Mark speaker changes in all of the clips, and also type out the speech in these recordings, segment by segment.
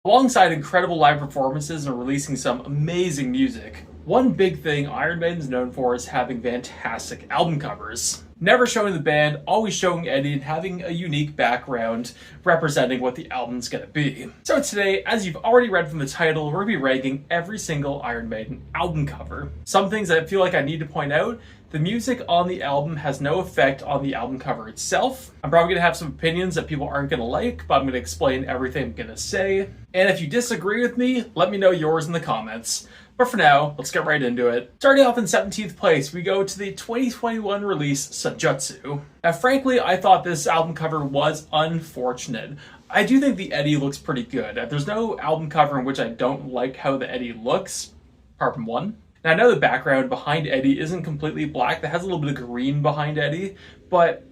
Speaker 1: Alongside incredible live performances and releasing some amazing music, one big thing Iron Maiden is known for is having fantastic album covers. Never showing the band, always showing Eddie, and having a unique background representing what the album's gonna be. So today, as you've already read from the title, we're gonna be ranking every single Iron Maiden album cover. Some things I feel like I need to point out: the music on the album has no effect on the album cover itself. I'm probably gonna have some opinions that people aren't gonna like, but I'm gonna explain everything I'm gonna say. And if you disagree with me, let me know yours in the comments. But for now, let's get right into it. Starting off in 17th place, we go to the 2021 release, Senjutsu. Now frankly, I thought this album cover was unfortunate. I do think the Eddie looks pretty good. There's no album cover in which I don't like how the Eddie looks, apart from one. Now I know the background behind Eddie isn't completely black, that has a little bit of green behind Eddie, but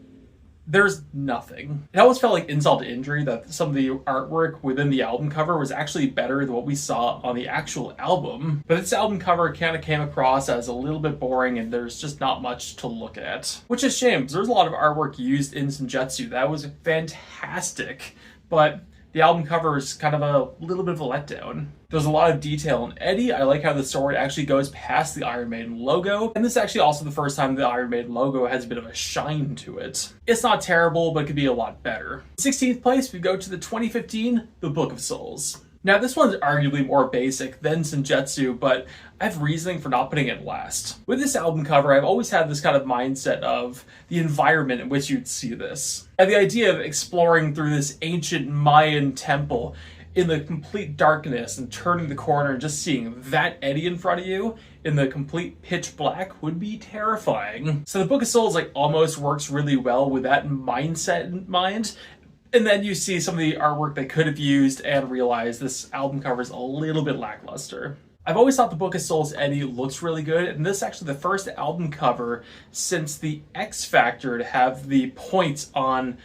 Speaker 1: there's nothing. It always felt like insult to injury that some of the artwork within the album cover was actually better than what we saw on the actual album. But this album cover kind of came across as a little bit boring and there's just not much to look at. Which is a shame, because there's a lot of artwork used in Senjutsu that was fantastic, but the album cover is kind of a little bit of a letdown. There's a lot of detail in Eddie. I like how the sword actually goes past the Iron Maiden logo. And this is actually also the first time the Iron Maiden logo has a bit of a shine to it. It's not terrible, but it could be a lot better. 16th place, we go to the 2015 The Book of Souls. Now this one's arguably more basic than Senjutsu, but I have reasoning for not putting it last. With this album cover, I've always had this kind of mindset of the environment in which you'd see this. And the idea of exploring through this ancient Mayan temple in the complete darkness and turning the corner and just seeing that Eddie in front of you in the complete pitch black would be terrifying. So the Book of Souls almost works really well with that mindset in mind. And then you see some of the artwork they could have used and realize this album cover is a little bit lackluster. I've always thought the Book of Souls Eddie looks really good, and this is actually the first album cover since the X Factor to have the points on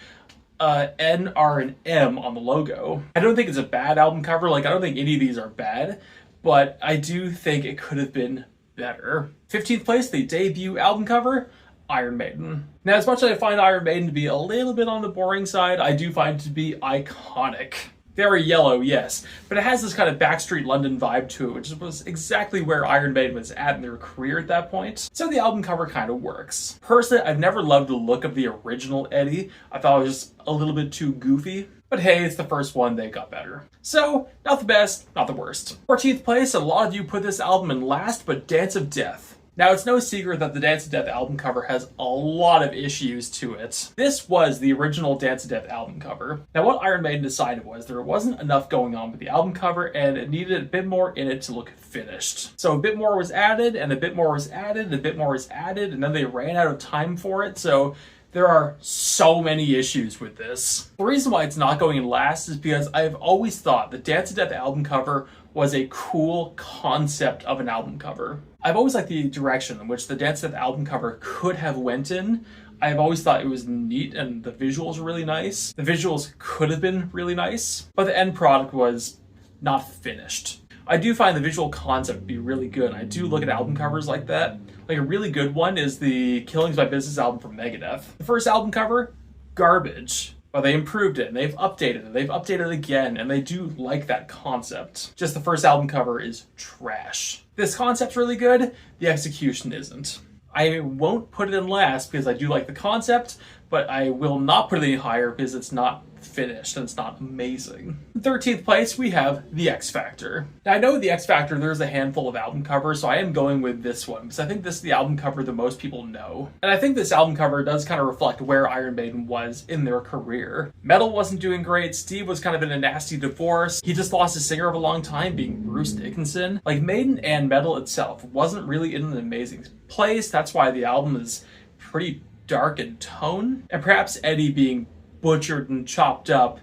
Speaker 1: N, R, and M on the logo. I don't think it's a bad album cover, I don't think any of these are bad, but I do think it could have been better. 15th place, the debut album cover, Iron Maiden. Now, as much as I find Iron Maiden to be a little bit on the boring side, I do find it to be iconic. Very yellow, yes, but it has this kind of backstreet London vibe to it, which was exactly where Iron Maiden was at in their career at that point. So the album cover kind of works. Personally, I've never loved the look of the original Eddie. I thought it was just a little bit too goofy. But hey, it's the first one, they got better. So, not the best, not the worst. 14th place, a lot of you put this album in last, but Dance of Death. Now, it's no secret that the Dance of Death album cover has a lot of issues to it. This was the original Dance of Death album cover. Now, what Iron Maiden decided was there wasn't enough going on with the album cover and it needed a bit more in it to look finished. So a bit more was added, and a bit more was added, and a bit more was added, and then they ran out of time for it, so there are so many issues with this. The reason why it's not going in last is because I've always thought the Dance of Death album cover was a cool concept of an album cover. I've always liked the direction in which the Dance of Death album cover could have went in. I've always thought it was neat and the visuals were really nice. The visuals could have been really nice, but the end product was not finished. I do find the visual concept to be really good. I do look at album covers like that. Like a really good one is the Killings by Business album from Megadeth. The first album cover, garbage. But they improved it, and they've updated it, they've updated it again, and they do like that concept. Just the first album cover is trash. This concept's really good, the execution isn't. I won't put it in last because I do like the concept, but I will not put it any higher because it's not finished and it's not amazing. In 13th place, we have The X Factor. Now, I know The X Factor, there's a handful of album covers, so I am going with this one because I think this is the album cover that most people know. And I think this album cover does kind of reflect where Iron Maiden was in their career. Metal wasn't doing great, Steve was kind of in a nasty divorce, he just lost his singer of a long time being Bruce Dickinson. Maiden and metal itself wasn't really in an amazing place, that's why the album is pretty dark in tone. And perhaps Eddie being butchered and chopped up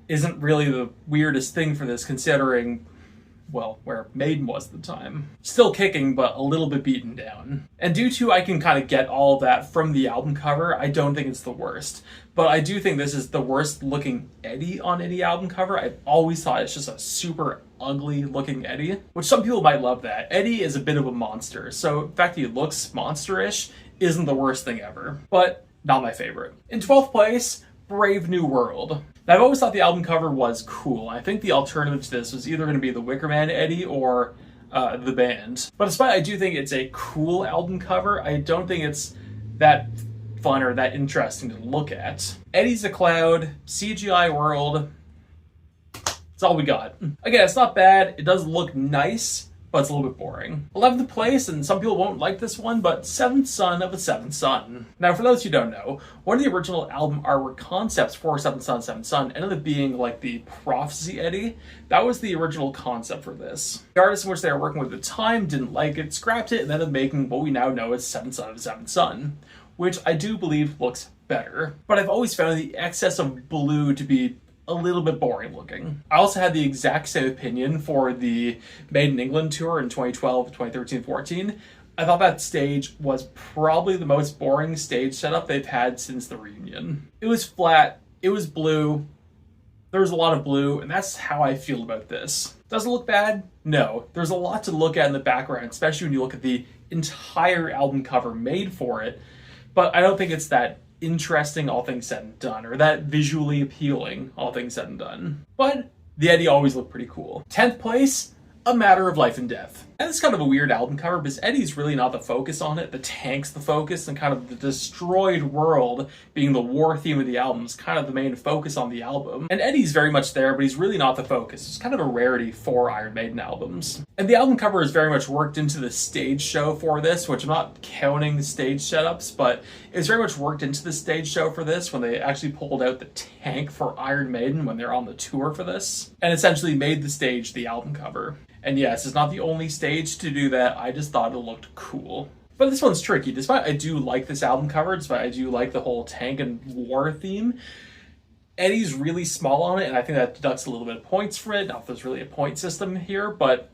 Speaker 1: isn't really the weirdest thing for this, considering, well, where Maiden was at the time. Still kicking, but a little bit beaten down. And due to I can kind of get all of that from the album cover, I don't think it's the worst. But I do think this is the worst looking Eddie on any album cover. I've always thought it's just a super ugly looking Eddie, which some people might love that. Eddie is a bit of a monster, so the fact that he looks monsterish isn't the worst thing ever. But not my favorite. In 12th place, Brave New World. And I've always thought the album cover was cool. I think the alternative to this was either going to be the Wicker Man Eddie or the band. But despite I do think it's a cool album cover, I don't think it's that fun or that interesting to look at. Eddie's a cloud, CGI world. That's all we got. Again, it's not bad. It does look nice, but it's a little bit boring. 11th place, and some people won't like this one, but Seventh Son of a Seventh Son. Now, for those who don't know, one of the original album artwork concepts for Seventh Son ended up being like the Prophecy Eddie. That was the original concept for this. The artist in which they were working with at the time didn't like it, scrapped it, and ended up making what we now know as Seventh Son of a Seventh Son, which I do believe looks better. But I've always found the excess of blue to be a little bit boring looking. I also had the exact same opinion for the Made in England tour in 2012, 2013, 14. I thought that stage was probably the most boring stage setup they've had since the reunion. It was flat, it was blue, there was a lot of blue, and that's how I feel about this. Does it look bad? No. There's a lot to look at in the background, especially when you look at the entire album cover made for it, but I don't think it's that interesting, all things said and done, or that visually appealing, all things said and done. But the Eddie always looked pretty cool. 10th place, A Matter of Life and Death. And it's kind of a weird album cover because Eddie's really not the focus on it. The tank's the focus, and kind of the destroyed world being the war theme of the album is kind of the main focus on the album. And Eddie's very much there, but he's really not the focus. It's kind of a rarity for Iron Maiden albums. And the album cover is very much worked into the stage show for this, which I'm not counting stage setups, but it's very much worked into the stage show for this when they actually pulled out the tank for Iron Maiden when they're on the tour for this, and essentially made the stage the album cover. And yes, it's not the only stage to do that, I just thought it looked cool. But this one's tricky. Despite I do like this album cover, despite I do like the whole tank and war theme, Eddie's really small on it, and I think that deducts a little bit of points for it. Not if there's really a point system here, but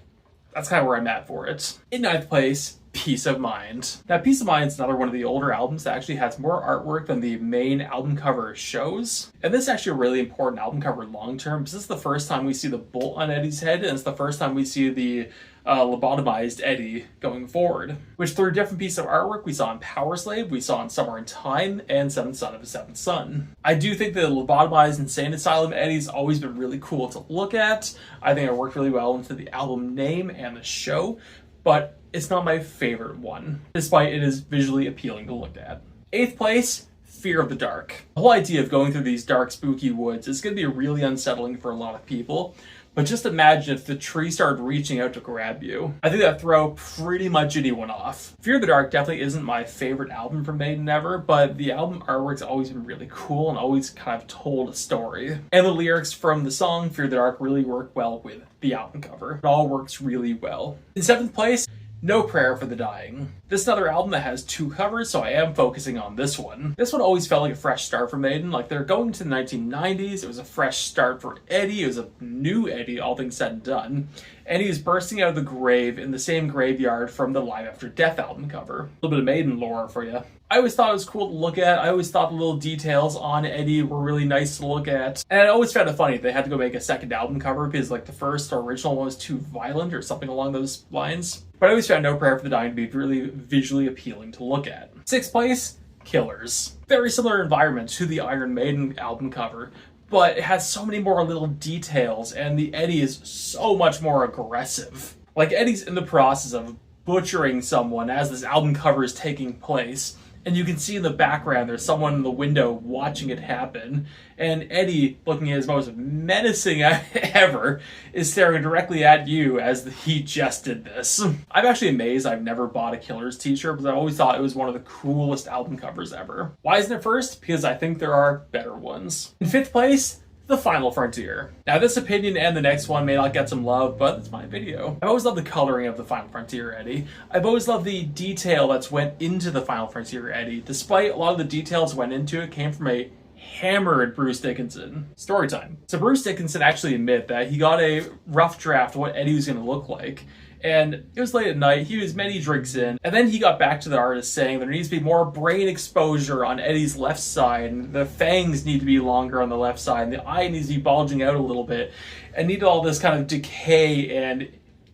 Speaker 1: that's kind of where I'm at for it. In 9th place, Peace of Mind. Now, Peace of Mind is another one of the older albums that actually has more artwork than the main album cover shows. And this is actually a really important album cover long term, because this is the first time we see the bolt on Eddie's head, and it's the first time we see the lobotomized Eddie going forward. Which, through different pieces of artwork, we saw in Power Slave, we saw in Somewhere in Time, and Seventh Son of a Seventh Son. I do think the lobotomized Insane Asylum Eddie's always been really cool to look at. I think it worked really well into the album name and the show, but it's not my favorite one, despite it is visually appealing to look at. 8th place, Fear of the Dark. The whole idea of going through these dark, spooky woods is going to be really unsettling for a lot of people, but just imagine if the tree started reaching out to grab you. I think that'd throw pretty much anyone off. Fear of the Dark definitely isn't my favorite album from Maiden ever, but the album artwork's always been really cool and always kind of told a story. And the lyrics from the song Fear of the Dark really work well with the album cover. It all works really well. In 7th place, No Prayer for the Dying. This is another album that has 2 covers, so I am focusing on this one. This one always felt like a fresh start for Maiden. Like, they're going to the 1990s, it was a fresh start for Eddie, it was a new Eddie, all things said and done. And he was bursting out of the grave in the same graveyard from the Live After Death album cover. A little bit of Maiden lore for you. I always thought it was cool to look at. I always thought the little details on Eddie were really nice to look at. And I always found it funny they had to go make a second album cover because like the first or original one was too violent or something along those lines. But I always found No Prayer for the Dying to be really visually appealing to look at. 6th place, Killers. Very similar environment to the Iron Maiden album cover, but it has so many more little details and the Eddie is so much more aggressive. Like, Eddie's in the process of butchering someone as this album cover is taking place. And you can see in the background there's someone in the window watching it happen. And Eddie, looking his most menacing ever, is staring directly at you as he just did this. I'm actually amazed I've never bought a Killers t-shirt because I always thought it was one of the coolest album covers ever. Why isn't it first? Because I think there are better ones. In 5th place, The Final Frontier. Now, this opinion and the next one may not get some love, but it's my video. I've always loved the coloring of The Final Frontier Eddie. I've always loved the detail that's went into The Final Frontier Eddie. Despite a lot of the details went into it came from a hammered Bruce Dickinson. Story time. So Bruce Dickinson actually admitted that he got a rough draft of what Eddie was going to look like. And it was late at night, he was many drinks in, and then he got back to the artist saying there needs to be more brain exposure on Eddie's left side, and the fangs need to be longer on the left side, and the eye needs to be bulging out a little bit, and needed all this kind of decay and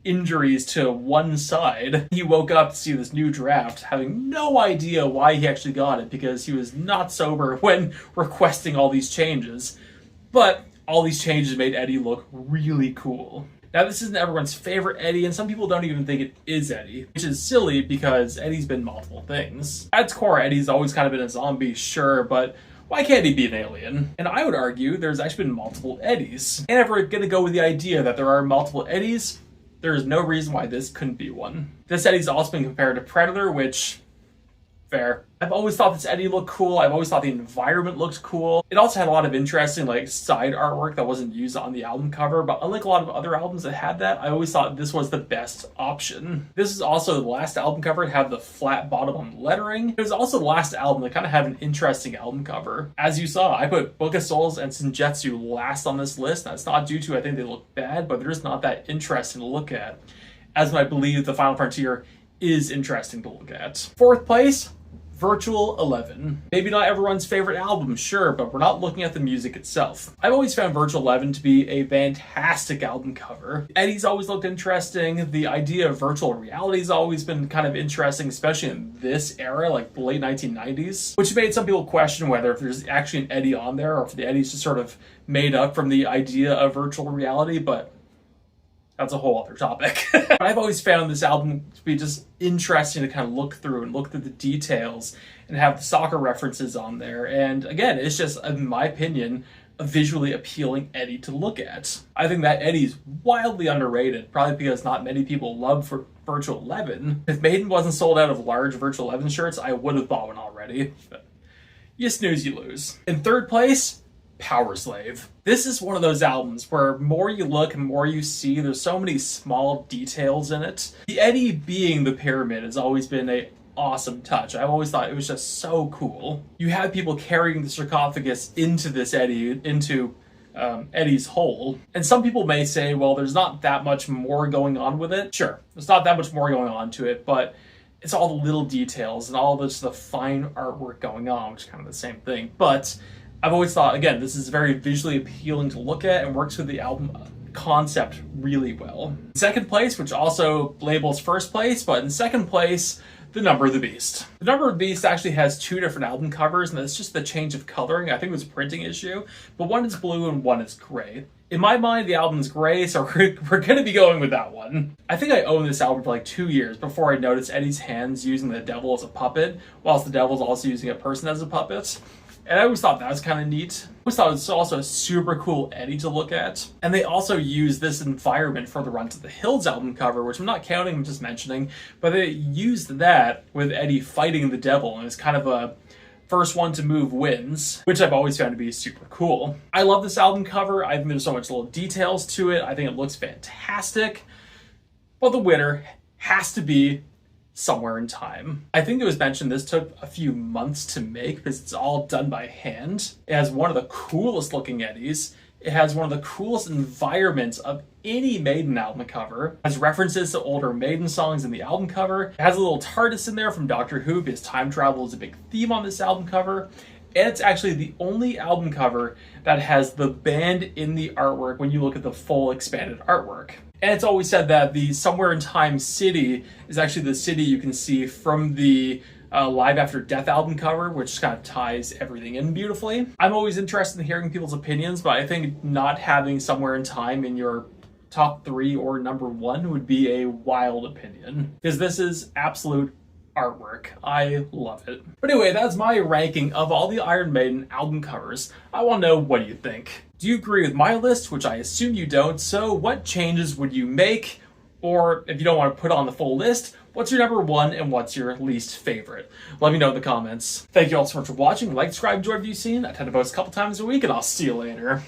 Speaker 1: injuries to one side. He woke up to see this new draft, having no idea why he actually got it, because he was not sober when requesting all these changes. But all these changes made Eddie look really cool. Now, this isn't everyone's favorite Eddie, and some people don't even think it is Eddie, which is silly because Eddie's been multiple things. At its core, Eddie's always kind of been a zombie, sure, but why can't he be an alien? And I would argue there's actually been multiple Eddies. And if we're gonna go with the idea that there are multiple Eddies, there is no reason why this couldn't be one. This Eddie's also been compared to Predator, which, fair. I've always thought this Eddie looked cool. I've always thought the environment looked cool. It also had a lot of interesting side artwork that wasn't used on the album cover, but unlike a lot of other albums that had that, I always thought this was the best option. This is also the last album cover to have the flat bottom on lettering. It was also the last album that kind of had an interesting album cover. As you saw, I put Book of Souls and Senjutsu last on this list. That's not due to I think they look bad, but they're just not that interesting to look at, as I believe the Final Frontier is interesting to look at. Fourth place, Virtual 11. Maybe not everyone's favorite album, sure, but we're not looking at the music itself. I've always found Virtual 11 to be a fantastic album cover. Eddie's always looked interesting. The idea of virtual reality's always been kind of interesting, especially in this era, like the late 1990s, which made some people question whether if there's actually an Eddie on there or if the Eddie's just sort of made up from the idea of virtual reality, but that's a whole other topic. But I've always found this album to be just interesting to kind of look through and look through the details and have the soccer references on there. And again, it's just, in my opinion, a visually appealing Eddie to look at. I think that Eddie's wildly underrated, probably because not many people love for Virtual 11. If Maiden wasn't sold out of large Virtual 11 shirts, I would have bought one already. But you snooze, you lose. In third place, Power Slave. This is one of those albums where more you look and more you see, there's so many small details in it. The Eddie being the pyramid has always been an awesome touch. I've always thought it was just so cool. You have people carrying the sarcophagus into this Eddie, into Eddie's hole. And some people may say, well, there's not that much more going on with it. Sure, there's not that much more going on to it, but it's all the little details and all this the fine artwork going on, which is kind of the same thing. But I've always thought, again, this is very visually appealing to look at and works with the album concept really well. Second place, which also labels first place, but in second place, The Number of the Beast. The Number of the Beast actually has two different album covers, and it's just the change of coloring. I think it was a printing issue, but one is blue and one is gray. In my mind, the album's gray, so we're going to be going with that one. I think I owned this album for like 2 years before I noticed Eddie's hands using the devil as a puppet, whilst the devil's also using a person as a puppet. And I always thought that was kind of neat. I always thought it was also a super cool Eddie to look at. And they also use this environment for the Run to the Hills album cover, which I'm not counting, I'm just mentioning. But they used that with Eddie fighting the devil, and it's kind of a first one to move wins, which I've always found to be super cool. I love this album cover. I think there's so much little details to it. I think it looks fantastic. But the winner has to be Somewhere in Time. I think it was mentioned this took a few months to make because it's all done by hand. It has one of the coolest looking Eddies. It has one of the coolest environments of any Maiden album cover. It has references to older Maiden songs in the album cover. It has a little TARDIS in there from Doctor Who because time travel is a big theme on this album cover. And it's actually the only album cover that has the band in the artwork when you look at the full expanded artwork. And it's always said that the Somewhere in Time city is actually the city you can see from the Live After Death album cover, which kind of ties everything in beautifully. I'm always interested in hearing people's opinions, but I think not having Somewhere in Time in your top 3 or number 1 would be a wild opinion, because this is absolute artwork. I love it. But anyway, that's my ranking of all the Iron Maiden album covers. I want to know, what do you think? Do you agree with my list, which I assume you don't? So what changes would you make? Or if you don't want to put on the full list, what's your number 1 and what's your least favorite? Let me know in the comments. Thank you all so much for watching. Like, subscribe, enjoy what you've seen. I tend to post a couple times a week, and I'll see you later.